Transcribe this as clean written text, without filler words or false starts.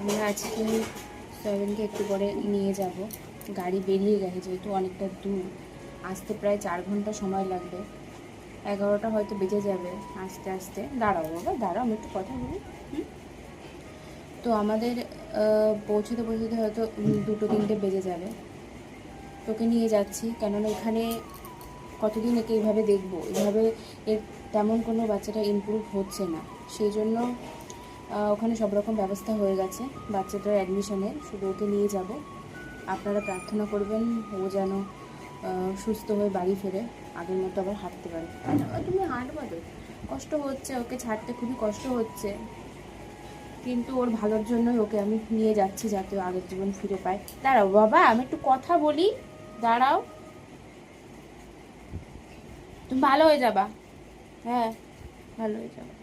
আমরা আজকে সয়াবিনকে একটু পরে নিয়ে যাব। গাড়ি বেরিয়ে গেছে, যেহেতু অনেকটা দূর, আসতে প্রায় 4 ঘন্টা সময় লাগবে। 11টা হয়তো বেজে যাবে আস্তে আস্তে। দাঁড়াও বাবা, দাঁড়াও, আমি একটু কথা বলি। তো আমাদের পৌঁছতে পৌঁছতে হয়তো 2-3টে বেজে যাবে। তোকে নিয়ে যাচ্ছি, কেননা এখানে কতদিন একে এইভাবে দেখবো, এইভাবে এর তেমন কোনো বাচ্চাটা ইমপ্রুভ হচ্ছে না। সেই জন্য ওখানে সব রকম ব্যবস্থা হয়ে গেছে বাচ্চাটার অ্যাডমিশনের, শুধু ওকে নিয়ে যাব। আপনারা প্রার্থনা করবেন ও যেন সুস্থ হয়ে বাড়ি ফেরে আগের মতো আবার হাঁটতে পারে। তুমি হাঁটবা তো? কষ্ট হচ্ছে, ওকে ছাড়তে খুবই কষ্ট হচ্ছে, কিন্তু ওর ভালোর জন্যই ওকে আমি নিয়ে যাচ্ছি, যাতে আগের জীবন ফিরে পায়। দাঁড়াও বাবা, আমি একটু কথা বলি, দাঁড়াও। তুমি ভালো হয়ে যাবা, হ্যাঁ ভালো হয়ে যাবা।